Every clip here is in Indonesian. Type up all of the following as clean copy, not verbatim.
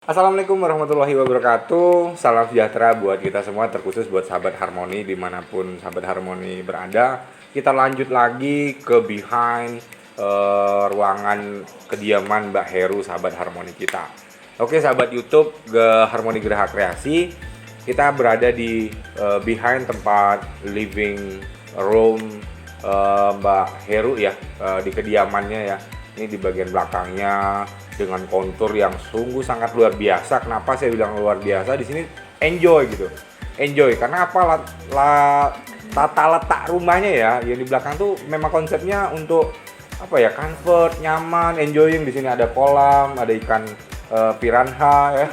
Assalamualaikum warahmatullahi wabarakatuh. Salam sejahtera buat kita semua, terkhusus buat sahabat Harmoni dimanapun sahabat Harmoni berada. Kita lanjut lagi ke behind ruangan kediaman Mbak Heru, sahabat Harmoni kita. Oke sahabat YouTube Harmoni Geraha Kreasi, kita berada di behind tempat living room Mbak Heru ya, di kediamannya ya. Ini di bagian belakangnya dengan kontur yang sungguh sangat luar biasa. Kenapa saya bilang luar biasa? Di sini enjoy gitu. Enjoy karena apa? Tata letak rumahnya ya, yang di belakang tuh memang konsepnya untuk apa ya? Comfort, nyaman, enjoying. Di sini ada kolam, ada ikan piranha ya.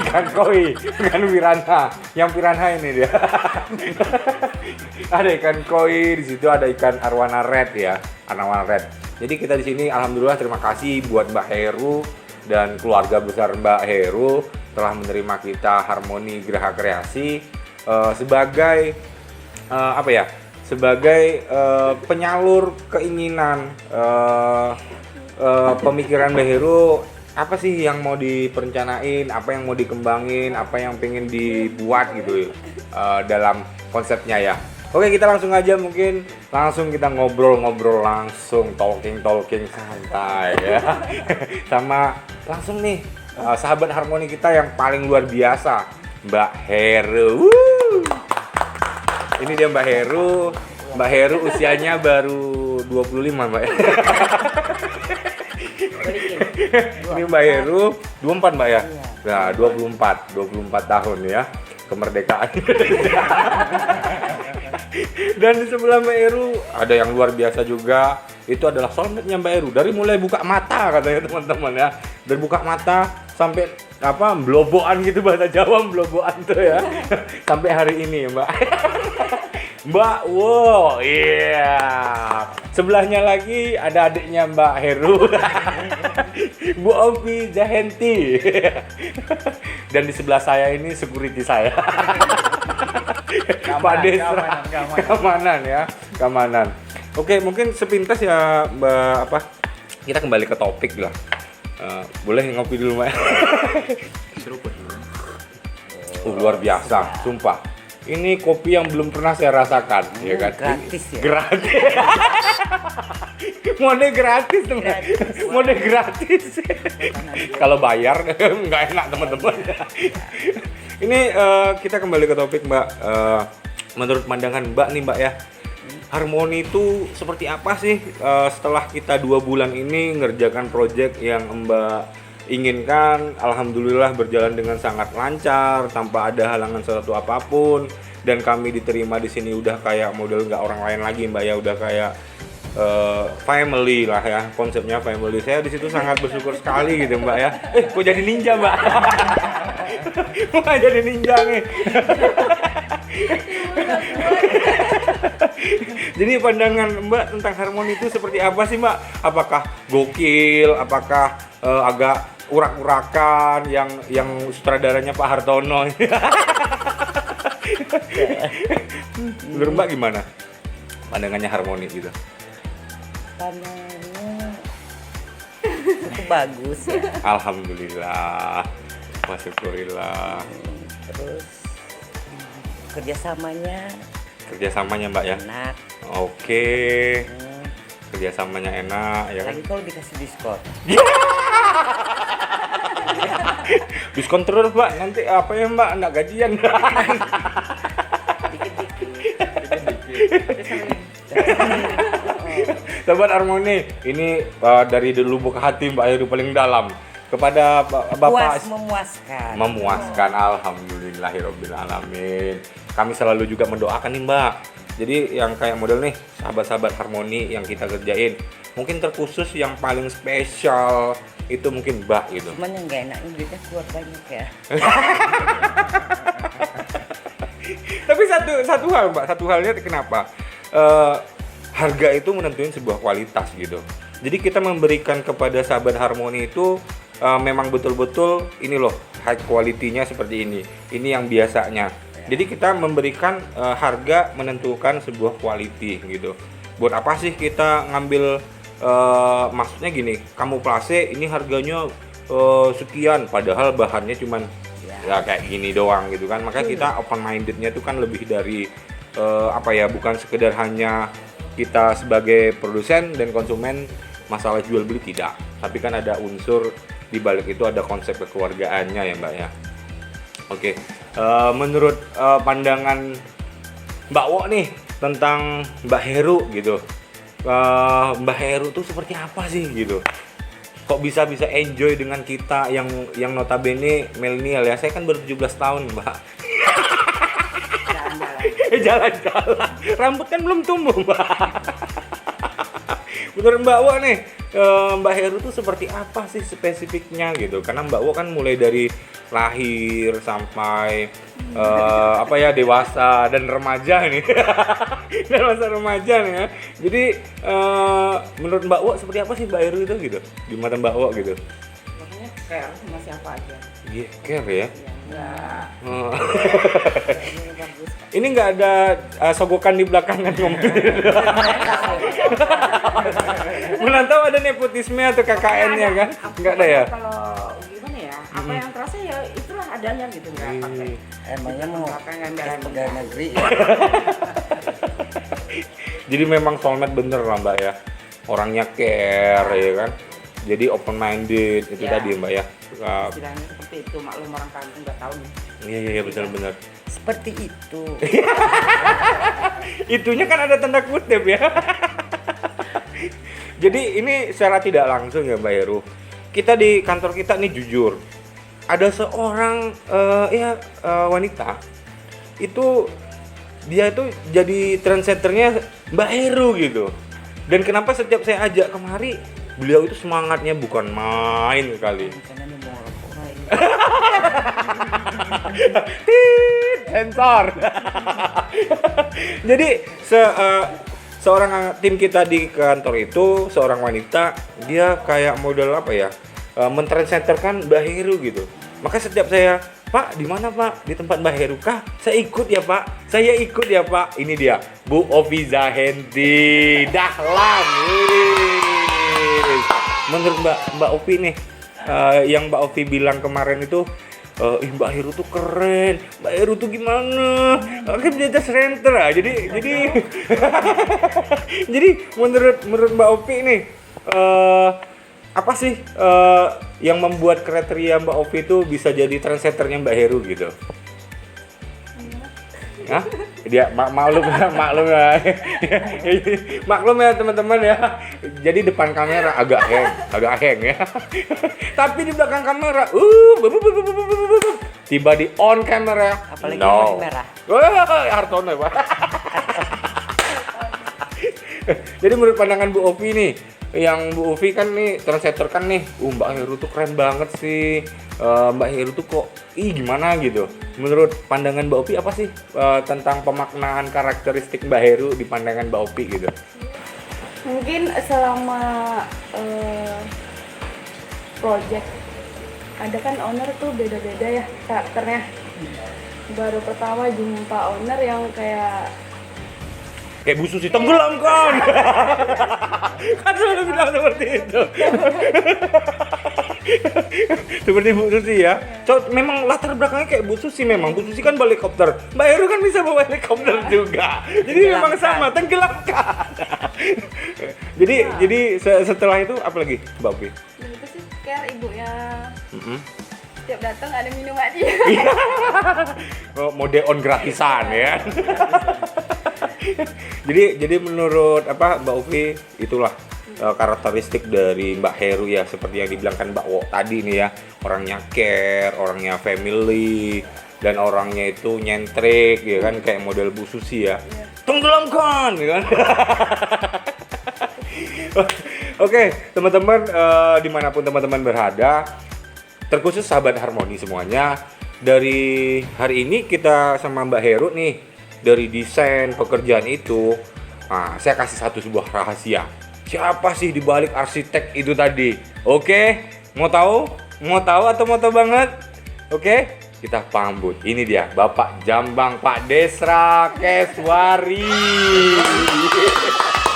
Ikan koi, ikan piranha. Yang piranha ini dia. Ada ikan koi, di situ ada ikan arwana red ya, arwana red. Jadi kita di sini alhamdulillah terima kasih buat Mbak Heru dan keluarga besar Mbak Heru telah menerima kita Harmoni Geraha Kreasi sebagai apa ya? Sebagai penyalur keinginan pemikiran Mbak Heru, apa sih yang mau diperencanain, apa yang mau dikembangin, apa yang pengen dibuat gitu dalam konsepnya ya. Oke, kita langsung aja, mungkin langsung kita ngobrol-ngobrol langsung, talking santai ya. Sama langsung nih sahabat Harmoni kita yang paling luar biasa, Mbak Heru. Ini dia Mbak Heru. Mbak Heru usianya baru 25, Mbak. Ini Mbak Heru 24, Mbak ya. Nah, 24 tahun ya. Kemerdekaan. Dan di sebelah Mbak Heru ada yang luar biasa juga. Itu adalah soulmate-nya Mbak Heru. Dari mulai buka mata katanya teman-teman ya. Dari buka mata sampai apa bloboan gitu, bahasa Jawa bloboan tuh ya. Sampai hari ini Mbak. Mbak, wow, iya. Yeah. Sebelahnya lagi ada adiknya Mbak Heru. Bu Opi Jahenti. Dan di sebelah saya ini security saya. Pak Desra, keamanan ya, keamanan. Oke, mungkin sepintas ya Mbak, apa, kita kembali ke topik lah. Boleh ngopi dulu Mbak? Seruput. Luar biasa, sumpah. Ini kopi yang belum pernah saya rasakan, ya kan? Gratis ya? Gratis. Mode gratis teman. Mode gratis. Kalau bayar nggak enak teman-teman. Ini kita kembali ke topik Mbak. Menurut pandangan Mbak nih Mbak ya, Harmoni itu seperti apa sih setelah kita 2 bulan ini ngerjakan project yang Mbak inginkan? Alhamdulillah berjalan dengan sangat lancar tanpa ada halangan suatu apapun, dan kami diterima di sini udah kayak model nggak orang lain lagi Mbak ya, udah kayak family lah ya, konsepnya family. Saya di situ sangat bersyukur sekali gitu Mbak ya. Kok jadi ninja Mbak? Kok jadi ninja nih? Jadi pandangan Mbak tentang Harmoni itu seperti apa sih Mbak? Apakah gokil? Apakah agak urak-urakan yang sutradaranya Pak Hartono? Menurut Mbak gimana pandangannya Harmoni gitu? Pandangannya cukup bagus ya. Alhamdulillah, masyukurillah. Terus kerjasamanya Mbak ya? enak. Oke. Kerjasamanya enak ya kan? Lagi kalau dikasih diskon. Diskon terus Mbak, nanti apa ya Mbak, nggak gajian. Sobat Harmoni, ini dari dulu buka hati Mbak Heru paling dalam kepada Bapak. Memuaskan, alhamdulillahirabbil alamin. Kami selalu juga mendoakan nih Mbak. Jadi yang kayak model nih sahabat-sahabat Harmoni yang kita kerjain, mungkin terkhusus yang paling spesial itu mungkin Mbak gitu. Cuman yang nggak enaknya duitnya keluar banyak ya. Tapi satu hal Mbak, satu halnya kenapa? Harga itu menentuin sebuah kualitas gitu. Jadi kita memberikan kepada sahabat Harmoni itu memang betul-betul ini loh, high quality-nya seperti ini. Ini yang biasanya. Jadi kita memberikan harga menentukan sebuah quality gitu. Buat apa sih kita ngambil maksudnya gini, kamuflase ini harganya sekian, padahal bahannya cuman ya kayak gini doang gitu kan. Makanya kita open mindednya tuh kan lebih dari bukan sekedar hanya kita sebagai produsen dan konsumen masalah jual beli, tidak, tapi kan ada unsur di balik itu, ada konsep kekeluargaannya ya Mbak ya. Oke, menurut pandangan Mbak Wo nih tentang Mbak Heru gitu, Mbak Heru tuh seperti apa sih gitu? Kok bisa enjoy dengan kita yang notabene milenial ya? Saya kan baru 17 tahun Mbak. Jalan-jalan, rambut kan belum tumbuh Mbak. Menurut Mbak Wo nih, Mbak Heru tuh seperti apa sih spesifiknya gitu? Karena Mbak Wo kan mulai dari lahir sampai dewasa dan remaja nih. Dan masa remaja nih ya. Jadi menurut Mbak Wo seperti apa sih Mbak Heru itu gitu? Di mata Mbak Wo gitu? Pokoknya care sama siapa aja. Iya, care ya. Enggak. Ini bagus. Ini nggak ada sogokan di belakangan ngomong. Menantau ada nepotisme atau KKN-nya kan? Nggak ada ya? Kalau gimana ya, apa yang terasa ya itulah adanya gitu, nggak pakai Emangnya mau belakang embel-embel. pegawai negeri ya? Jadi memang soulmate bener lah Mbak ya. Orangnya care ya kan. Jadi open minded itu Ya. tadi Mbak ya. Istilahnya seperti itu, maklum orang kampung nggak tahu nih. Iya benar-benar. Seperti itu. Itunya kan ada tanda kutip ya. Jadi ini secara tidak langsung ya Mbak Heru. Kita di kantor kita nih jujur. Ada seorang wanita. Itu dia itu jadi trendsetternya Mbak Heru gitu. Dan kenapa setiap saya ajak kemari, beliau itu semangatnya bukan main sekali. Karena ini mau rokok ini. Sensor. Jadi seorang tim kita di kantor itu, seorang wanita, dia kayak model apa ya, mentranslaterkan Mbak Heru gitu. Maka setiap saya, Pak, di mana Pak? Di tempat Mbak Heru kah? Saya ikut ya Pak. Saya ikut ya Pak. Ini dia, Bu Ovi Zahenti. Dahlan. Menurut Mbak Ovi nih, yang Mbak Ovi bilang kemarin itu, Mbak Heru tuh keren, Mbak Heru tuh gimana? Kan dia center lah. Jadi jadi menurut Mbak Ovi nih, apa sih yang membuat kriteria Mbak Ovi itu bisa jadi trendsetternya Mbak Heru gitu? Hah? Dia maklum ya teman-teman ya. Jadi depan kamera agak hang ya. Tapi di belakang kamera tiba di on kamera. Apalagi no. yang merah. Hartono Pak. Jadi menurut pandangan Bu Ovi nih, yang Bu Ovi kan nih trendsetter kan nih, Mbak Heru tuh keren banget sih. Mbak Heru tuh kok gimana gitu. Menurut pandangan Mbak Ovi apa sih tentang pemaknaan karakteristik Mbak Heru di pandangan Mbak Ovi gitu? Mungkin selama project ada kan owner tuh beda-beda ya karakternya. Baru pertama jumpa owner yang kayak Bu Susi tenggelam kan? Kan selalu bilang seperti itu. Seperti Bu Susi ya. Memang latar belakangnya kayak Bu Susi memang. Bu Susi kan bawa helikopter. Mbak Heru kan bisa bawa helikopter juga. Jadi memang sama, tenggelamkan. Jadi setelah itu apa lagi Mbak Ovi? itu sih care ibunya. Setiap datang ada minum aja. Mode on gratisan ya. Jadi menurut Mbak Ovi itulah karakteristik dari Mbak Heru ya, seperti yang dibilangkan Mbak Wo tadi nih ya, orangnya care, orangnya family, dan orangnya itu nyentrik ya kan, kayak model Bu Susi ya. Tenggelamkan ya kan. Oke, teman-teman dimanapun teman-teman berada, terkhusus sahabat Harmoni semuanya, dari hari ini kita sama Mbak Heru nih, dari desain pekerjaan itu, saya kasih sebuah rahasia. Siapa sih dibalik arsitek itu tadi? Oke, mau tahu? Mau tahu atau mau tahu banget? Oke, kita pambut. Ini dia, Bapak Jambang Pak Desra Keswari.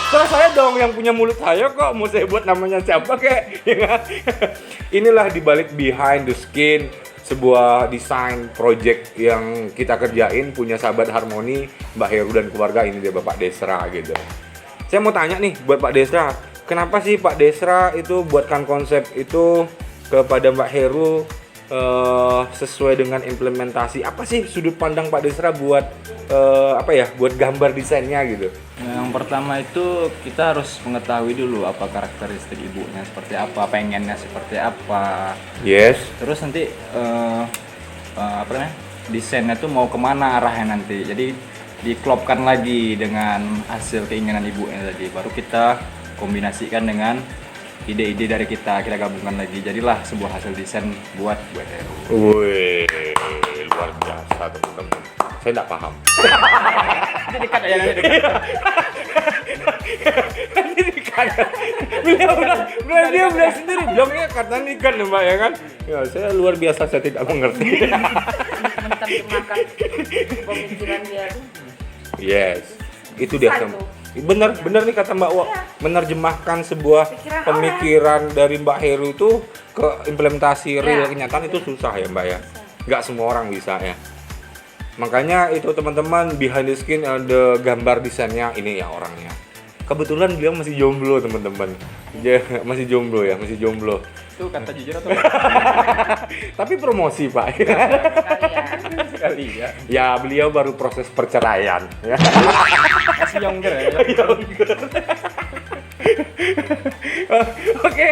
Terus saya dong yang punya mulut saya kok, mau saya buat namanya siapa kek? Ya kan? Inilah dibalik behind the skin sebuah desain project yang kita kerjain punya sahabat Harmoni, Mbak Heru dan keluarga. Ini dia Bapak Desra gitu. Saya mau tanya nih buat Pak Desra, kenapa sih Pak Desra itu buatkan konsep itu kepada Mbak Heru sesuai dengan implementasi? Apa sih sudut pandang Pak Desra buat buat gambar desainnya gitu? Yang pertama itu kita harus mengetahui dulu apa karakteristik ibunya seperti apa, pengennya seperti apa. Yes. Terus nanti desainnya tuh mau kemana arahnya nanti. Jadi diklopkan lagi dengan hasil keinginan ibunya tadi. Baru kita kombinasikan dengan ide-ide dari kita gabungkan lagi. Jadilah sebuah hasil desain buat Heru. Wih, luar biasa teman-teman. Saya nggak paham. Jadi dekat ya nanti dekat. Nanti dikat. Beliau bilang sendiri, bilangnya kata ikan Mbak ya kan? Ya saya luar biasa, saya tidak mengerti. Menerjemahkan pemikiran dia tuh. Yes, itu dia. Satu. Bener nih kata Mbak Wo, menerjemahkan sebuah Pikiran pemikiran dari Mbak Heru itu ke implementasi real Ya. kenyataan itu susah ya Mbak ya. Nggak semua orang bisa ya. Makanya itu teman-teman, behind the skin ada gambar desainnya, ini ya orangnya. Kebetulan beliau masih jomblo teman-teman. Dia masih jomblo ya, masih jomblo. Itu kata jujur atau Tapi promosi Pak. sekali ya? Ya beliau baru proses perceraian ya. Masih younger ya. Oke,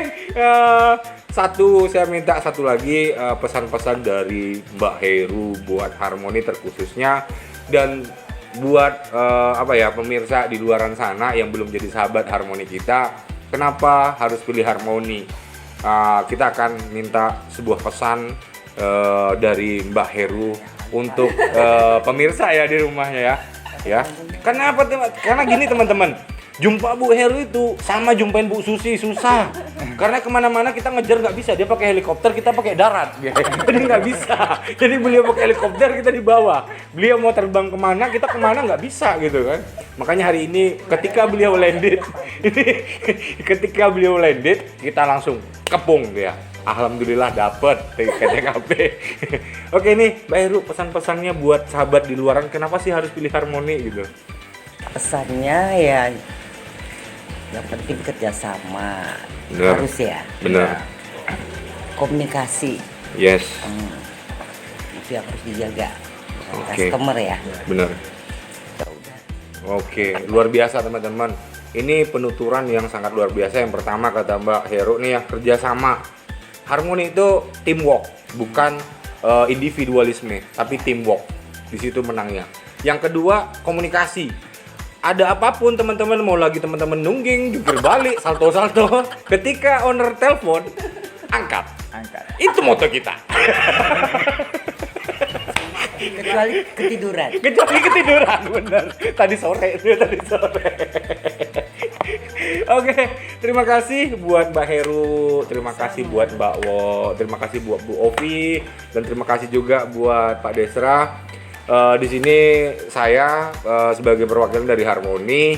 saya minta satu lagi pesan-pesan dari Mbak Heru buat Harmoni terkhususnya, dan buat pemirsa di luaran sana yang belum jadi sahabat Harmoni kita, kenapa harus pilih Harmoni? Kita akan minta sebuah pesan dari Mbak Heru untuk pemirsa ya di rumahnya ya. Kenapa? Karena gini teman-teman, jumpa Bu Heru itu sama jumpain Bu Susi susah. Karena kemana-mana kita ngejar nggak bisa, dia pakai helikopter, kita pakai darat. Jadi nggak bisa. Jadi beliau pakai helikopter, kita di bawah. Beliau mau terbang kemana, kita kemana nggak bisa gitu kan. Makanya hari ini ketika beliau landed, kita langsung kepung dia. Alhamdulillah dapet TKP. Oke nih Mbak Heru, pesan-pesannya buat sahabat di luaran, kenapa sih harus pilih Harmoni gitu? Pesannya ya yang penting kerjasama. Benar. Harus ya. Benar. Komunikasi Yes, itu yang harus dijaga. Oke. Customer ya. benar. Ya udah. Oke, luar biasa teman-teman. Ini penuturan yang sangat luar biasa. Yang pertama kata Mbak Heru nih ya, kerjasama. Harmoni itu teamwork, bukan individualisme, tapi teamwork. Di situ menangnya. Yang kedua, komunikasi. Ada apapun teman-teman, mau lagi teman-teman nungging, jungkir balik, salto-salto, ketika owner telepon, angkat. Itu moto kita. Kecuali ketiduran. Kecuali ketiduran, bener. Tadi sore. Oke, terima kasih buat Mbak Heru, terima kasih buat Mbak Wo, terima kasih buat Bu Ovi, dan terima kasih juga buat Pak Desra. Di sini saya sebagai perwakilan dari Harmoni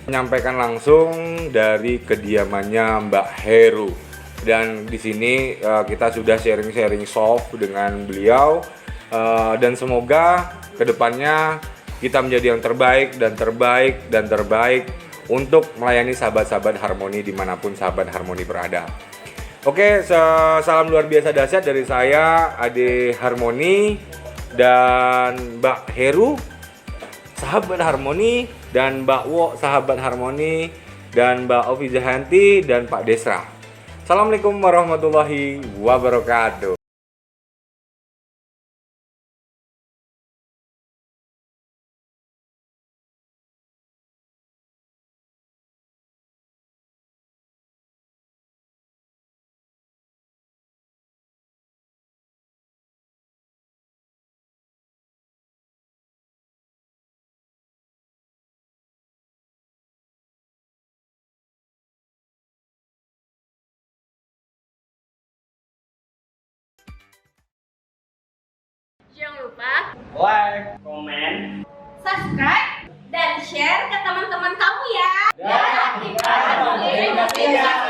menyampaikan langsung dari kediamannya Mbak Heru, dan di sini kita sudah sharing soft dengan beliau, dan semoga kedepannya kita menjadi yang terbaik untuk melayani sahabat-sahabat Harmoni dimanapun sahabat Harmoni berada. Oke, salam luar biasa dahsyat dari saya, Ade Harmoni, dan Mbak Heru, sahabat Harmoni, dan Mbak Wo, sahabat Harmoni, dan Mbak Ovi Jahanti, dan Pak Desra. Assalamualaikum warahmatullahi wabarakatuh. Jangan lupa like, comment, subscribe dan share ke teman-teman kamu ya. Dan aktifkan notifikasinya.